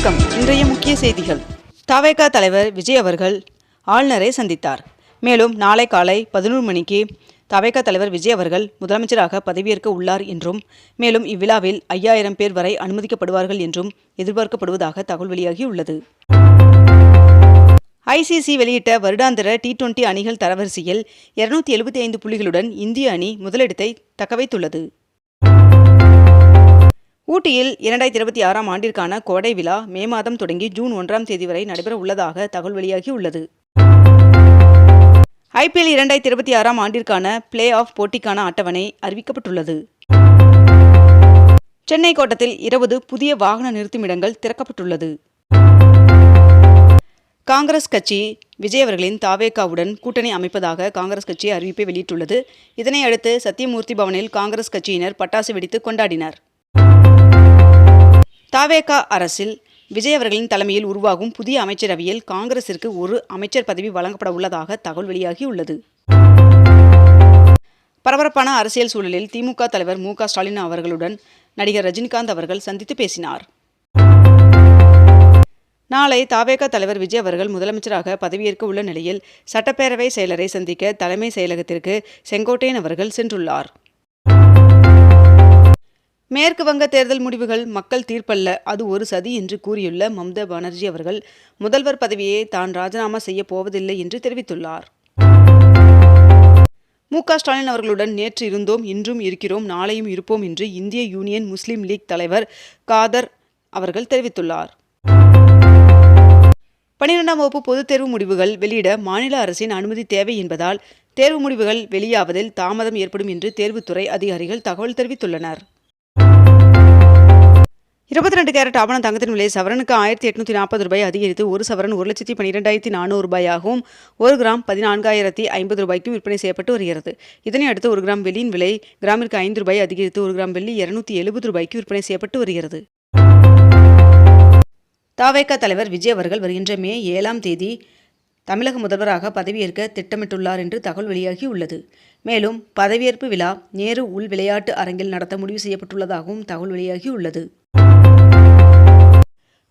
வணக்கம். இன்றைய முக்கிய செய்திகள். தவேகா தலைவர் விஜய் அவர்கள் ஆளுநரை சந்தித்தார். மேலும் நாளை காலை 11 மணிக்கு தவேகா தலைவர் விஜய் அவர்கள் முதலமைச்சராக பதவியேற்க உள்ளார் என்றும், மேலும் இவ்விழாவில் 5000 பேர் வரை அனுமதிக்கப்படுவார்கள் என்றும் எதிர்பார்க்கப்படுவதாக தகவல் வெளியாகியுள்ளது. ஐசிசி வெளியிட்ட வருடாந்திர T20 அணிகள் தரவரிசையில் 275 புள்ளிகளுடன் இந்திய அணி முதலிடத்தை தக்கவைத்துள்ளது. ஊட்டியில் 2026ஆம் ஆண்டிற்கான கோடை விழா மே மாதம் தொடங்கி ஜூன் 1ஆம் தேதி வரை நடைபெற உள்ளதாக தகவல் வெளியாகியுள்ளது. IPL 2026ஆம் ஆண்டிற்கான பிளே ஆஃப் போட்டிக்கான அட்டவணை அறிவிக்கப்பட்டுள்ளது. சென்னை கோட்டத்தில் 20 புதிய வாகன நிறுத்துமிடங்கள் திறக்கப்பட்டுள்ளது. காங்கிரஸ் கட்சி விஜய் அவர்களின் தவேகாவுடன் கூட்டணி அமைப்பதாக காங்கிரஸ் கட்சி அறிவிப்பை வெளியிட்டுள்ளது. இதனை அடுத்து சத்தியமூர்த்தி பவனில் காங்கிரஸ் கட்சியினர் பட்டாசு வெடித்து கொண்டாடினர். தவேகா அரசில் விஜய் அவர்களின் தலைமையில் உருவாகும் புதிய அமைச்சரவையில் காங்கிரசிற்கு ஒரு அமைச்சர் பதவி வழங்கப்பட உள்ளதாக தகவல் வெளியாகியுள்ளது. பரபரப்பான அரசியல் சூழலில் திமுக தலைவர் மு.க. ஸ்டாலின் அவர்களுடன் நடிகர் ரஜினிகாந்த் அவர்கள் சந்தித்து பேசினார். நாளை தவேகா தலைவர் விஜய் அவர்கள் முதலமைச்சராக பதவியேற்க உள்ள நிலையில் சட்டப்பேரவை செயலரை சந்திக்க தலைமை செயலகத்திற்கு செங்கோட்டையன் அவர்கள் சென்றுள்ளார். மேற்கு வங்க தேர்தல் முடிவுகள் மக்கள் தீர்ப்பல்ல, அது ஒரு சதி என்று கூறியுள்ள மம்தா பானர்ஜி அவர்கள் முதல்வர் பதவியை தான் ராஜினாமா செய்ய போவதில்லை என்று தெரிவித்துள்ளார். மு.க. ஸ்டாலின் அவர்களுடன் நேற்று இருந்தோம், இன்றும் இருக்கிறோம், நாளையும் இருப்போம் என்று இந்திய யூனியன் முஸ்லீம் லீக் தலைவர் காதர் அவர்கள் தெரிவித்துள்ளார். 12ஆம் வகுப்பு பொதுத் தேர்வு முடிவுகள் வெளியிட மாநில அரசின் அனுமதி தேவை என்பதால் தேர்வு முடிவுகள் வெளியாவதில் தாமதம் ஏற்படும் என்று தேர்வுத்துறை அதிகாரிகள் தகவல் தெரிவித்துள்ளனர். 22 கேரட் ஆபண தங்கத்தின் விலை சவரனுக்கு 1840 ரூபாய் அதிகரித்து ஒரு சவரன் 1,12,400 ரூபாயாகவும் 1 கிராம் 14,050 ரூபாய்க்கும் விற்பனை செய்யப்பட்டு வருகிறது. இதனை அடுத்து 1 கிராம் வெள்ளியின் விலை கிராமிற்கு 5 ரூபாய் அதிகரித்து 1 கிராம் வெள்ளி 270 ரூபாய்க்கு விற்பனை செய்யப்பட்டு வருகிறது. தவேகா தலைவர் விஜய் அவர்கள் வருகின்ற மே 7ஆம் தேதி தமிழக முதல்வராக பதவியேற்க திட்டமிட்டுள்ளார் என்று தகவல் வெளியாகியுள்ளது. மேலும் பதவியேற்பு விழா நேரு உள் விளையாட்டு அரங்கில் நடத்த முடிவு செய்யப்பட்டுள்ளதாகவும் தகவல் வெளியாகியுள்ளது.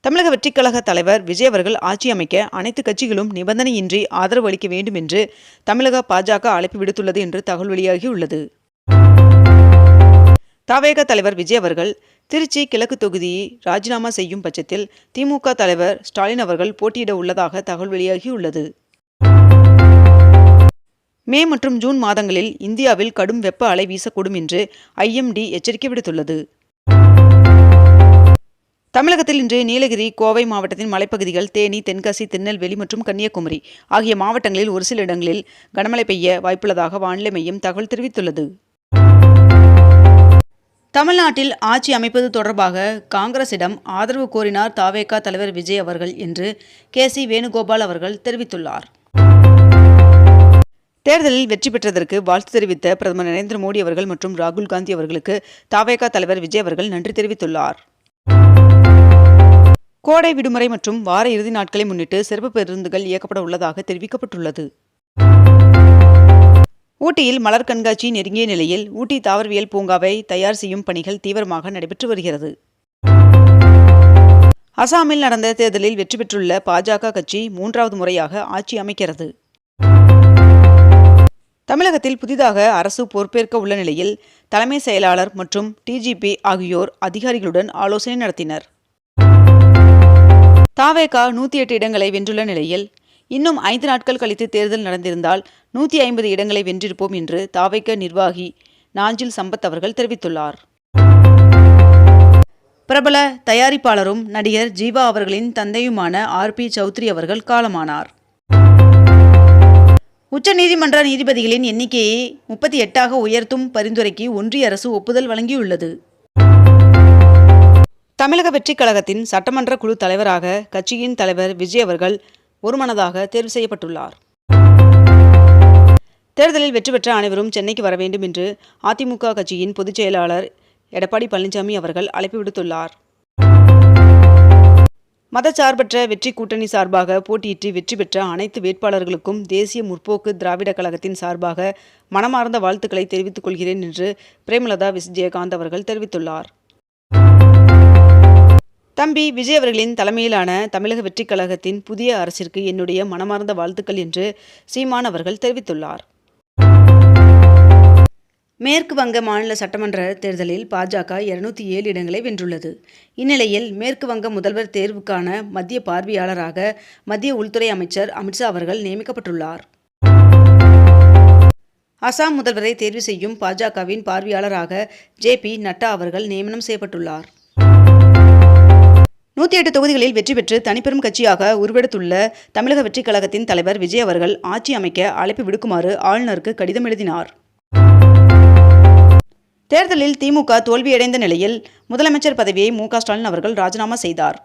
தமிழக வெற்றிக் கழக தலைவர் விஜய் அவர்கள் ஆட்சி அமைக்க அனைத்து கட்சிகளும் நிபந்தனையின்றி ஆதரவு அளிக்க வேண்டும் என்று தமிழக பாஜக அழைப்பு விடுத்துள்ளது என்று தகவல் வெளியாகியுள்ளது. தவேகா தலைவர் விஜய் அவர்கள் திருச்சி கிழக்கு தொகுதியை ராஜினாமா செய்யும் பட்சத்தில் திமுக தலைவர் ஸ்டாலின் அவர்கள் போட்டியிட உள்ளதாக தகவல் வெளியாகியுள்ளது. மே மற்றும் ஜூன் மாதங்களில் இந்தியாவில் கடும் வெப்ப அலை வீசக்கூடும் என்று IMD எச்சரிக்கை விடுத்துள்ளது. தமிழகத்தில் இன்று நீலகிரி, கோவை மாவட்டத்தின் மலைப்பகுதிகள், தேனி, தென்காசி, திருநெல்வேலி மற்றும் கன்னியாகுமரி ஆகிய மாவட்டங்களில் ஒரு சில இடங்களில் கனமழை பெய்ய வாய்ப்புள்ளதாக வானிலை மையம் தகவல் தெரிவித்துள்ளது. தமிழ்நாட்டில் ஆட்சி அமைப்பது தொடர்பாக காங்கிரசிடம் ஆதரவு கோரினார் தவேகா தலைவர் விஜய் அவர்கள் என்று KC வேணுகோபால் அவர்கள் தெரிவித்துள்ளார். தேர்தலில் வெற்றி பெற்றதற்கு வாழ்த்து தெரிவித்த பிரதமர் நரேந்திர மோடி அவர்கள் மற்றும் ராகுல் காந்தி அவர்களுக்கு தவேகா தலைவர் விஜய் அவர்கள் நன்றி தெரிவித்துள்ளார். கோடை விடுமுறை மற்றும் வார இறுதி நாட்களை முன்னிட்டு சிறப்பு பேருந்துகள் இயக்கப்பட உள்ளதாக தெரிவிக்கப்பட்டுள்ளது. ஊட்டியில் மலர் கண்காட்சி நெருங்கிய நிலையில் ஊட்டி தாவரவியல் பூங்காவை தயார் செய்யும் பணிகள் தீவிரமாக நடைபெற்று வருகிறது. அசாமில் நடந்த தேர்தலில் வெற்றி பெற்றுள்ள பாஜக கட்சி 3வது முறையாக ஆட்சி அமைக்கிறது. தமிழகத்தில் புதிதாக அரசு பொறுப்பேற்க உள்ள நிலையில் தலைமை செயலாளர் மற்றும் DGP ஆகியோர் அதிகாரிகளுடன் ஆலோசனை நடத்தினர். தவேகா 108 இடங்களை வென்றுள்ள நிலையில் இன்னும் 5 நாட்கள் கழித்து தேர்தல் நடந்திருந்தால் 150 இடங்களை வென்றிருப்போம் என்று தவேகா நிர்வாகி நாஞ்சில் சம்பத் அவர்கள் தெரிவித்துள்ளார். பிரபல தயாரிப்பாளரும் நடிகர் ஜீவா அவர்களின் தந்தையுமான RP சௌத்ரி அவர்கள் காலமானார். உச்சநீதிமன்ற நீதிபதிகளின் எண்ணிக்கையை 38ஆக உயர்த்தும் பரிந்துரைக்கு ஒன்றிய அரசு ஒப்புதல் வழங்கியுள்ளது. தமிழக வெற்றிக் கழகத்தின் சட்டமன்ற குழு தலைவராக கட்சியின் தலைவர் விஜய் அவர்கள் ஒருமனதாக தேர்வு செய்யப்பட்டுள்ளார். தேர்தலில் வெற்றி பெற்ற அனைவரும் சென்னைக்கு வர வேண்டும் என்று அதிமுக கட்சியின் பொதுச் செயலாளர் எடப்பாடி பழனிசாமி அவர்கள் அழைப்பு விடுத்துள்ளார். மதச்சார்பற்ற வெற்றி கூட்டணி சார்பாக போட்டியிட்டு வெற்றி பெற்ற அனைத்து வேட்பாளர்களுக்கும் தேசிய முற்போக்கு திராவிட கழகத்தின் சார்பாக மனமார்ந்த வாழ்த்துக்களை தெரிவித்துக் கொள்கிறேன் என்று பிரேமலதா விஜயகாந்த் அவர்கள் தெரிவித்துள்ளார். தம்பி விஜய் அவர்களின் தலைமையிலான தமிழக வெற்றிக் கழகத்தின் புதிய அரசிற்கு என்னுடைய மனமார்ந்த வாழ்த்துக்கள் என்று சீமான் அவர்கள் தெரிவித்துள்ளார். மேற்கு வங்க மாநில சட்டமன்ற தேர்தலில் பாஜக 207 இடங்களை வென்றுள்ளது. இந்நிலையில் மேற்கு வங்க முதல்வர் தேர்வுக்கான மத்திய பார்வையாளராக மத்திய உள்துறை அமைச்சர் அமித்ஷா அவர்கள் நியமிக்கப்பட்டுள்ளார். அசாம் முதல்வரை தேர்வு செய்யும் பாஜகவின் பார்வையாளராக JP நட்டா அவர்கள் நியமனம் செய்யப்பட்டுள்ளார். 108 தொகுதிகளில் வெற்றி பெற்று தனிப்பெரும் கட்சியாக உருவெடுத்துள்ள தமிழக வெற்றிக் கழகத்தின் தலைவர் விஜய் அவர்கள் ஆட்சி அமைக்க அழைப்பு விடுக்குமாறு ஆளுநருக்கு கடிதம் எழுதினார். தேர்தலில் திமுக தோல்வியடைந்த நிலையில் முதலமைச்சர் பதவியை MK ஸ்டாலின் அவர்கள் ராஜினாமா செய்தார்.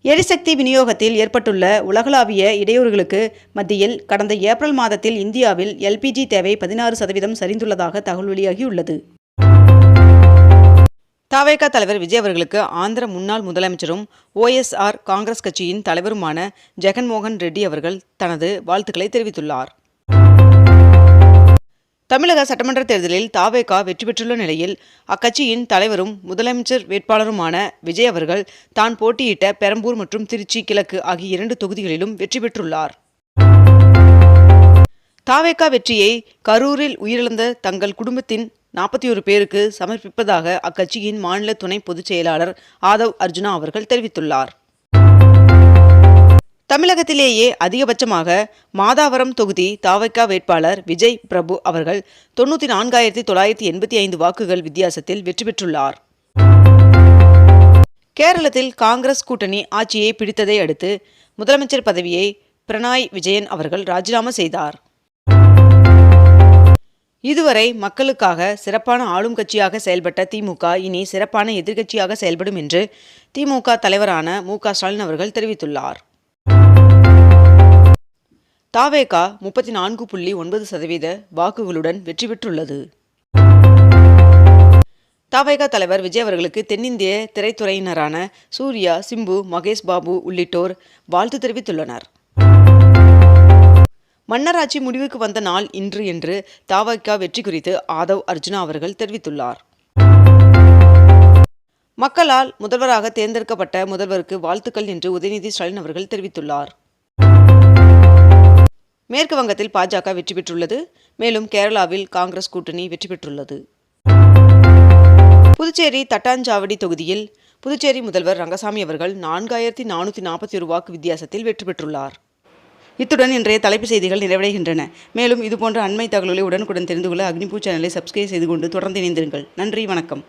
எரிசக்தி விநியோகத்தில் ஏற்பட்டுள்ள உலகளாவிய இடையூறுகளுக்கு மத்தியில் கடந்த ஏப்ரல் மாதத்தில் இந்தியாவில் LPG தேவை 16% சரிந்துள்ளதாக தகவல் வெளியாகியுள்ளது. தவேக தலைவர் விஜய் அவர்களுக்கு ஆந்திர முன்னாள் முதலமைச்சரும் OSR காங்கிரஸ் கட்சியின் தலைவருமான ஜெகன்மோகன் ரெட்டி அவர்கள் தனது வாழ்த்துக்களை தெரிவித்துள்ளார். தமிழக சட்டமன்ற தேர்தலில் தவேக வெற்றி பெற்றுள்ள நிலையில் அக்கட்சியின் தலைவரும் முதலமைச்சர் வேட்பாளருமான விஜய் அவர்கள் தான் போட்டியிட்ட பெரம்பூர் மற்றும் திருச்சி கிழக்கு ஆகிய 2 தொகுதிகளிலும் வெற்றி பெற்றுள்ளார். தவேக வெற்றியை கரூரில் உயிரிழந்த தங்கள் குடும்பத்தின் 41 பேருக்கு சமர்ப்பிப்பதாக அக்கட்சியின் மாநில துணை பொதுச் செயலாளர் ஆதவ் அர்ஜுனா அவர்கள் தெரிவித்துள்ளார். தமிழகத்திலேயே அதிகபட்சமாக மாதாவரம் தொகுதி தவேக வேட்பாளர் விஜய் பிரபு அவர்கள் 94,985 வாக்குகள் வித்தியாசத்தில் வெற்றி பெற்றுள்ளார். கேரளத்தில் காங்கிரஸ் கூட்டணி ஆட்சியை பிடித்ததை அடுத்து முதலமைச்சர் பதவியை பினராயி விஜயன் அவர்கள் ராஜினாமா செய்தார். இதுவரை மக்களுக்காக சிறப்பான ஆளும் கட்சியாக செயல்பட்ட திமுக இனி சிறப்பான எதிர்க்கட்சியாக செயல்படும் என்று திமுக தலைவரான MK ஸ்டாலின் அவர்கள் தெரிவித்துள்ளார். தவேக 34.9% வாக்குகளுடன் வெற்றி பெற்றுள்ளது. தவேக தலைவர் விஜய் அவர்களுக்கு தென்னிந்திய திரைத்துறையினரான சூர்யா, சிம்பு, மகேஷ் பாபு உள்ளிட்டோர் வாழ்த்து தெரிவித்துள்ளனர். மன்னராட்சி முடிவுக்கு வந்த நாள் இன்று என்று தவேக வெற்றி குறித்து ஆதவ் அர்ஜுனா அவர்கள் தெரிவித்துள்ளார். மக்களால் முதல்வராக தேர்ந்தெடுக்கப்பட்ட முதல்வருக்கு வாழ்த்துக்கள் என்று உதயநிதி ஸ்டாலின் அவர்கள் தெரிவித்துள்ளார். மேற்கு வங்கத்தில் பாஜக வெற்றி பெற்றுள்ளது. மேலும் கேரளாவில் காங்கிரஸ் கூட்டணி வெற்றி பெற்றுள்ளது. புதுச்சேரி தட்டாஞ்சாவடி தொகுதியில் புதுச்சேரி முதல்வர் ரங்கசாமி அவர்கள் 4,441 வாக்கு வித்தியாசத்தில் வெற்றி பெற்றுள்ளார். இத்துடன் இன்றைய தலைப்பு செய்திகள் நிறைவடைகின்றன. மேலும் இதுபோன்ற அண்மை தகவல்களை உடனுக்குடன் தெரிந்து கொள்ள அக்னிபூ சேனலை சப்ஸ்கிரைப் செய்து கொண்டு தொடர்ந்து இணைந்திருங்கள். நன்றி, வணக்கம்.